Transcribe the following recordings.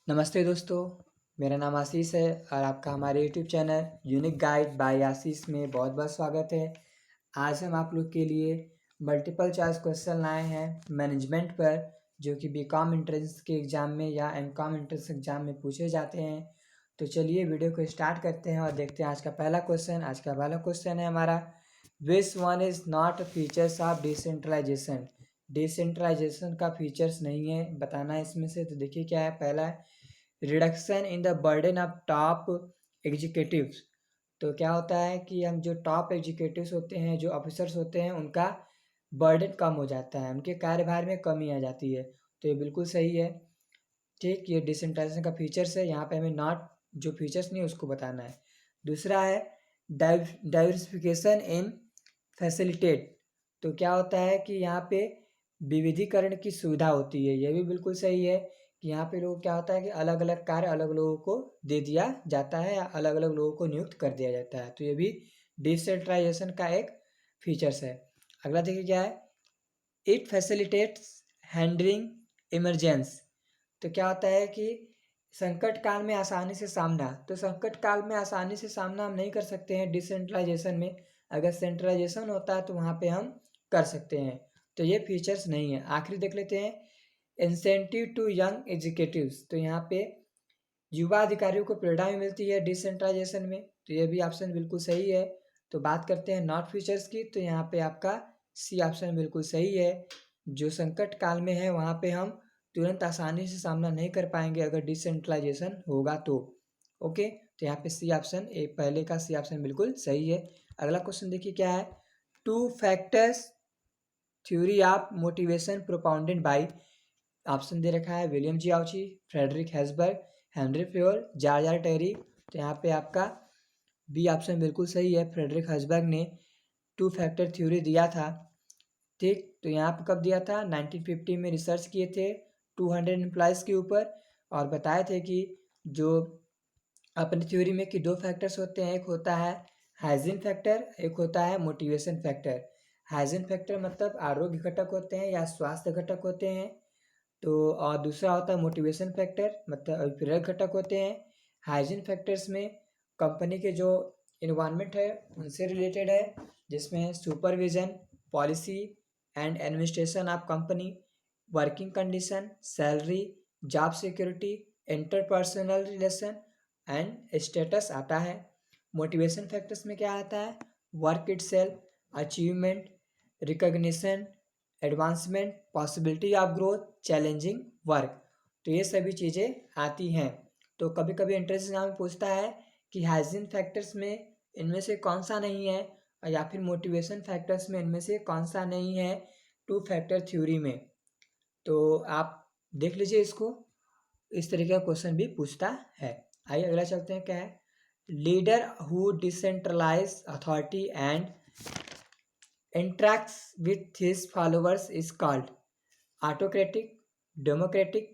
नमस्ते दोस्तों, मेरा नाम आशीष है और आपका हमारे YouTube channel unique guide by Ashish में बहुत बहुत स्वागत है। आज हम आप लोग के लिए मल्टीपल चॉइस क्वेश्चन लाए हैं मैनेजमेंट पर, जो कि बीकॉम एंट्रेंस के एग्ज़ाम में या एमकॉम एंट्रेंस एग्ज़ाम में पूछे जाते हैं। तो चलिए वीडियो को स्टार्ट करते हैं और देखते हैं आज का पहला क्वेश्चन। आज का पहला क्वेश्चन है हमारा, which one is not features of decentralization. Decentralization का फीचर्स नहीं है, बताना है इसमें से। तो देखिए क्या है, पहला है reduction in the burden of top executives. तो क्या होता है कि हम जो टॉप एग्जीक्यूटिव्स होते हैं, जो ऑफिसर्स होते हैं, उनका बर्डन कम हो जाता है, उनके कार्यभार में कमी आ जाती है। तो ये बिल्कुल सही है। ठीक, ये डिसेंट्रलाइजेशन का फीचर्स है। यहाँ पे हमें नॉट जो फीचर्स नहीं उसको बताना है। दूसरा है डाइवर्सिफिकेशन इन फैसिलिटेट। तो क्या होता है कि यहाँ पे विविधीकरण की सुविधा होती है, ये भी बिल्कुल सही है कि यहाँ पे लोग क्या होता है कि अलग अलग कार्य अलग लोगों को दे दिया जाता है या अलग अलग लोगों को नियुक्त कर दिया जाता है। तो ये भी डिसेंट्रलाइजेशन का एक फीचर्स है। अगला देखिए क्या है, इट फैसिलिटेट्स हैंडलिंग इमरजेंस। तो क्या होता है कि संकट काल में आसानी से सामना, तो संकट काल में आसानी से सामना हम नहीं कर सकते हैं डिसेंट्रलाइजेशन में। अगर सेंट्रलाइजेशन होता है तो वहाँ पे हम कर सकते हैं। तो ये फीचर्स नहीं है। आखिरी देख लेते हैं, इंसेंटिव टू यंग एग्जीक्यूटिव्स। तो यहाँ पे युवा अधिकारियों को प्रेरणा भी मिलती है डिसेंट्रलाइजेशन में। तो ये भी ऑप्शन बिल्कुल सही है। तो बात करते हैं नॉट फीचर्स की, तो यहाँ पे आपका सी ऑप्शन बिल्कुल सही है। जो संकट काल में है वहाँ पे हम तुरंत आसानी से सामना नहीं कर पाएंगे अगर डिसेंट्रलाइजेशन होगा तो। ओके, तो यहाँ पे सी ऑप्शन, ए पहले का सी ऑप्शन बिल्कुल सही है। अगला क्वेश्चन देखिए क्या है, two factors theory of motivation propounded by. Option दे रखा है William G Ouchi, Frederick Herzberg, Henry Fayol, George Terry. तो यहाँ पे आपका बी ऑप्शन बिल्कुल सही है। फ्रेडरिक हेल्सबर्ग ने टू फैक्टर थ्योरी दिया था। ठीक, तो यहाँ पे कब दिया था, 1950 में रिसर्च किए थे 200 एम्प्लॉयज़ के ऊपर और बताए थे कि जो अपनी थ्योरी में कि दो फैक्टर्स होते हैं, एक होता है हाइजीन फैक्टर, एक होता है मोटिवेशन फैक्टर। हाइजीन फैक्टर मतलब आरोग्य घटक होते हैं या स्वास्थ्य घटक होते हैं। तो और दूसरा होता है मोटिवेशन फैक्टर, मतलब प्रेरक घटक होते हैं। हाइजीन फैक्टर्स में कंपनी के जो इन्वायरमेंट है उनसे रिलेटेड है, जिसमें supervision, policy and administration of company, working condition, salary, job security, interpersonal relation and status आता है। मोटिवेशन फैक्टर्स में क्या आता है, work itself, achievement, recognition, advancement, possibility of growth, challenging work. तो ये सभी चीज़ें आती हैं। तो कभी कभी एंट्रेंस एग्जाम में पूछता है कि हाइजीन फैक्टर्स में इनमें से कौन सा नहीं है, या फिर मोटिवेशन फैक्टर्स में इनमें से कौन सा नहीं है टू फैक्टर थ्योरी में। तो आप देख लीजिए इसको, इस तरीके का क्वेश्चन भी पूछता है। आइए अगला चलते हैं, क्या है, leader who decentralize authority and interacts with his followers is called autocratic, democratic,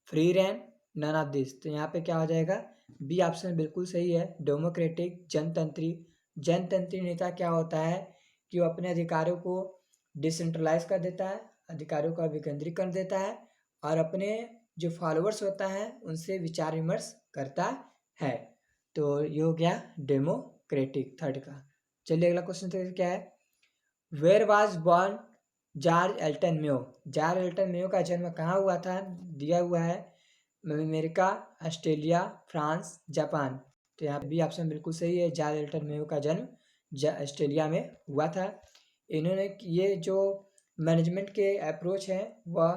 free reign, none of this। तो यहाँ पे क्या हो जाएगा, बी ऑप्शन बिल्कुल सही है, डेमोक्रेटिक, जनतंत्री। जनतंत्री नेता क्या होता है कि वो अपने अधिकारों को डिसेंट्रलाइज कर देता है, अधिकारों का विकेंद्रीकरण देता है और अपने जो फॉलोअर्स होता है उनसे विचार विमर्श करता है। तो ये हो गया डेमोक्रेटिक थर्ड का। चलिए अगला क्वेश्चन क्या है, where was born George Elton Mayo. George Elton Mayo का जन्म कहाँ हुआ था, दिया हुआ है अमेरिका, ऑस्ट्रेलिया, फ्रांस, जापान। तो यहाँ पे बी ऑप्शन बिल्कुल सही है, जॉर्ज एल्टन मेयो का जन्म ऑस्ट्रेलिया में हुआ था। इन्होंने ये जो मैनेजमेंट के अप्रोच है वह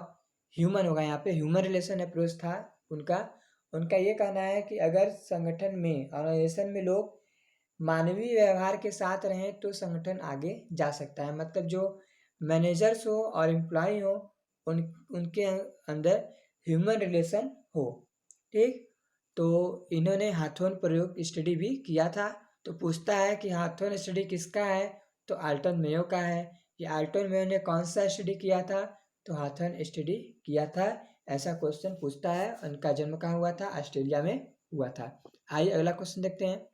ह्यूमन होगा, यहाँ पे ह्यूमन रिलेशन अप्रोच था उनका। उनका ये कहना है कि अगर संगठन में, ऑर्गेनाइजेशन में लोग मानवीय व्यवहार के साथ रहें तो संगठन आगे जा सकता है। मतलब जो मैनेजर्स हो और एम्प्लॉय हो उनके अंदर ह्यूमन रिलेशन हो। ठीक, तो इन्होंने हाथोन प्रयोग स्टडी भी किया था। तो पूछता है कि हाथोन स्टडी किसका है, तो आल्टन मेयो का है। कि आल्टन मेयो ने कौन सा स्टडी किया था, तो हाथोन स्टडी किया था। ऐसा क्वेश्चन पूछता है। उनका जन्म कहाँ हुआ था, ऑस्ट्रेलिया में हुआ था। आइए अगला क्वेश्चन देखते हैं,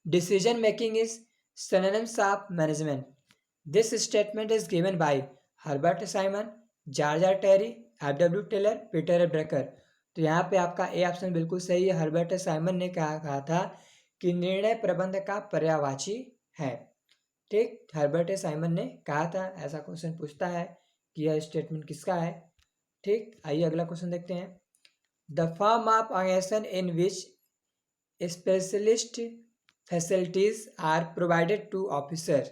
decision making is synonyms of management. This statement is given by Herbert Simon, George R. Terry, F. W. Taylor, Peter Drucker। तो यहाँ पे आपका ए ऑप्शन बिल्कुल सही है। हर्बर्ट साइमन ने कहा था कि निर्णय प्रबंध का पर्यायवाची है। ठीक, हर्बर्ट साइमन ने कहा था। ऐसा क्वेश्चन पूछता है कि यह स्टेटमेंट किसका है। ठीक, आइए अगला क्वेश्चन देखते हैं। The form of organization in which specialist facilities are provided to officer,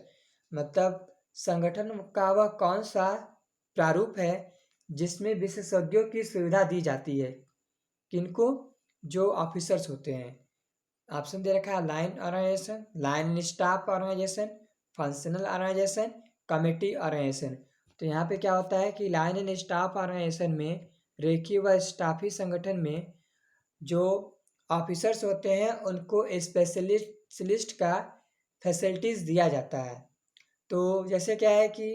मतलब संगठन का वह कौन सा प्रारूप है जिसमें विशेषज्ञों की सुविधा दी जाती है। किनको? जो ऑफिसर्स होते हैं। ऑप्शन दे रखा है line organization, line staff organization, functional organization, committee organization. तो यहाँ पे क्या होता है कि लाइन एंड स्टाफ ऑर्गेनाइजेशन में, रेखीय व स्टाफी संगठन में जो ऑफिसर्स होते हैं उनको स्पेशलिस्ट का फैसिलिटीज़ दिया जाता है। तो जैसे क्या है कि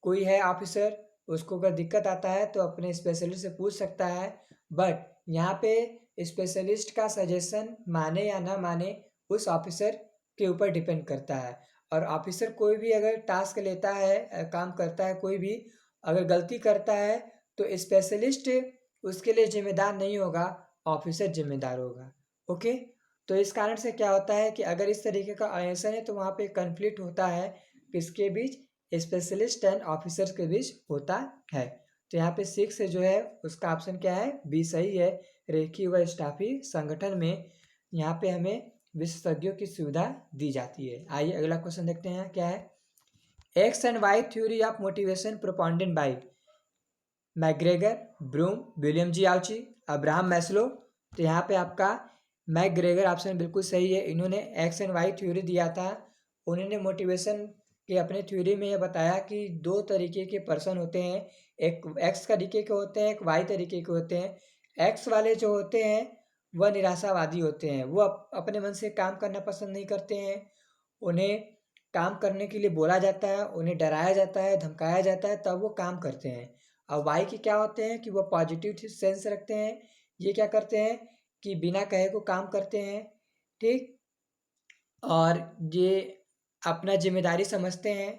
कोई है ऑफिसर, उसको अगर दिक्कत आता है तो अपने स्पेशलिस्ट से पूछ सकता है, बट यहाँ पे स्पेशलिस्ट का सजेशन माने या ना माने उस ऑफिसर के ऊपर डिपेंड करता है। और ऑफिसर कोई भी अगर टास्क लेता है, काम करता है, कोई भी अगर गलती करता है तो स्पेशलिस्ट उसके लिए जिम्मेदार नहीं होगा, ऑफिसर जिम्मेदार होगा। ओके, तो इस कारण से क्या होता है कि अगर इस तरीके का आंसर है तो वहाँ पे कन्फ्लिक्ट होता है किसके बीच, स्पेशलिस्ट एंड ऑफिसर्स के बीच होता है। तो यहाँ पे 6 जो है उसका ऑप्शन क्या है, बी सही है। रेखीय व स्टाफी संगठन में यहाँ पे हमें विशेषज्ञों की सुविधा दी जाती है। आइए अगला क्वेश्चन देखते हैं क्या है। X and Y theory of motivation proponent by McGregor, Vroom, William G Ouchi, Abraham Maslow. तो यहाँ पे आपका मैग्रेगर ऑप्शन बिल्कुल सही है। इन्होंने एक्स एंड वाई थ्योरी दिया था। उन्होंने मोटिवेशन के अपने थ्योरी में ये बताया कि 2 तरीके के पर्सन होते हैं, एक एक्स तरीके के होते हैं, एक वाई तरीके के होते हैं। एक्स वाले जो होते हैं वह निराशावादी होते हैं, वो अपने मन से काम करना पसंद नहीं करते हैं। उन्हें काम करने के लिए बोला जाता है, उन्हें डराया जाता है, धमकाया जाता है, तब वो काम करते हैं। और वाई के क्या होते हैं कि वो पॉजिटिव सेंस रखते हैं। ये क्या करते हैं कि बिना कहे को काम करते हैं। ठीक, और ये अपना जिम्मेदारी समझते हैं,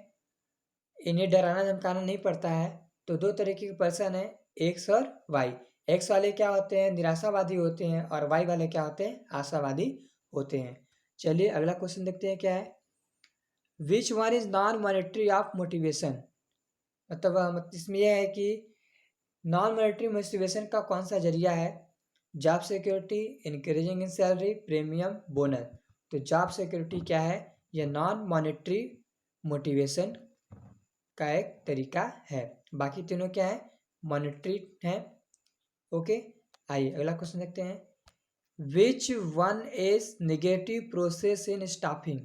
इन्हें डराना धमकाना नहीं पड़ता है। तो 2 तरीके के पर्सन है, एक्स और वाई। एक्स वाले क्या होते हैं, निराशावादी होते हैं, और वाई वाले क्या होते हैं, आशावादी होते हैं। चलिए अगला क्वेश्चन देखते हैं क्या है। विच one is non monetary of motivation, मतलब इसमें यह है कि नॉन मॉनेटरी मोटिवेशन का कौन सा जरिया है। Job security, increasing in salary, premium, bonus. तो जॉब सिक्योरिटी क्या है, यह नॉन मॉनेटरी मोटिवेशन का एक तरीका है। बाकी तीनों क्या है, मॉनेटरी है। ओके, आइए अगला क्वेश्चन देखते हैं। Which one is negative process in staffing.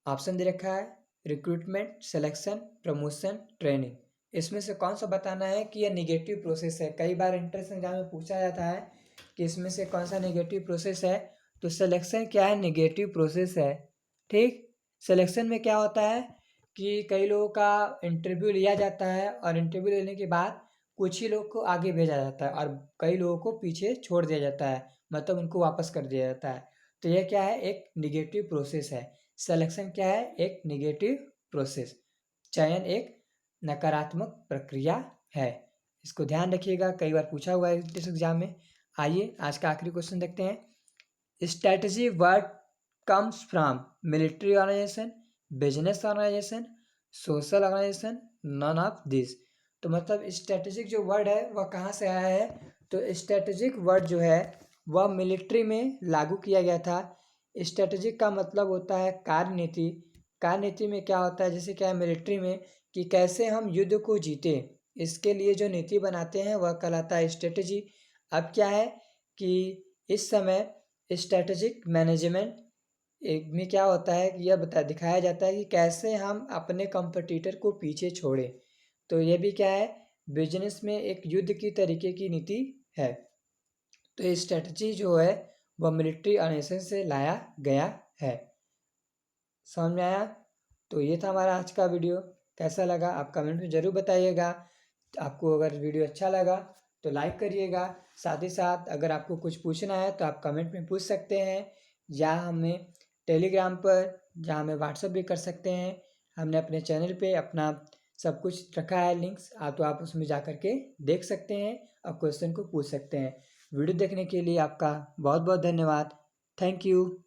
Option दे रखा है रिक्रूटमेंट, सिलेक्शन, प्रमोशन, ट्रेनिंग। इसमें से कौन सा बताना है कि यह नेगेटिव प्रोसेस है। कई बार एंट्रेंस एग्जाम में पूछा जाता है कि इसमें से कौन सा नेगेटिव प्रोसेस है। तो सिलेक्शन क्या है, नेगेटिव प्रोसेस है। ठीक, सिलेक्शन में क्या होता है कि कई लोगों का इंटरव्यू लिया जाता है और इंटरव्यू लेने के बाद कुछ ही लोग को आगे भेजा जाता है और कई लोगों को पीछे छोड़ दिया जाता है, मतलब उनको वापस कर दिया जाता है। तो यह क्या है, एक निगेटिव प्रोसेस है। सिलेक्शन क्या है, एक निगेटिव प्रोसेस। चयन एक नकारात्मक प्रक्रिया है। इसको ध्यान रखिएगा, कई बार पूछा हुआ है इस एग्जाम में। आइए आज का आखिरी क्वेश्चन देखते हैं। Strategy word comes from military organization, business organization, social organization, none of this. तो मतलब स्ट्रेटेजिक जो वर्ड है वह कहाँ से आया है। तो स्ट्रेटेजिक वर्ड जो है वह मिलिट्री में लागू किया गया था। स्ट्रेटेजिक का मतलब होता है कार्यनीति। कार्यनीति में क्या होता है, जैसे क्या है मिलिट्री में कि कैसे हम युद्ध को जीते, इसके लिए जो नीति बनाते हैं वह कहलाता है स्ट्रेटेजी। अब क्या है कि इस समय स्ट्रेटेजिक मैनेजमेंट में क्या होता है कि यह दिखाया जाता है कि कैसे हम अपने कंपटीटर को पीछे छोड़ें। तो ये भी क्या है, बिजनेस में एक युद्ध की तरीके की नीति है। तो ये स्ट्रेटजी जो है वह मिलिट्री ऑर्गेनाइजेशन से लाया गया है। समझ में आया। तो ये था हमारा आज का वीडियो। कैसा लगा आप कमेंट में ज़रूर बताइएगा। आपको अगर वीडियो अच्छा लगा तो लाइक करिएगा। साथ ही साथ अगर आपको कुछ पूछना है तो आप कमेंट में पूछ सकते हैं, या हमें टेलीग्राम पर, जहाँ हमें व्हाट्सअप भी कर सकते हैं। हमने अपने चैनल पे अपना सब कुछ रखा है लिंक्स, तो आप उसमें जा कर के देख सकते हैं और क्वेश्चन को पूछ सकते हैं। वीडियो देखने के लिए आपका बहुत बहुत धन्यवाद। Thank you.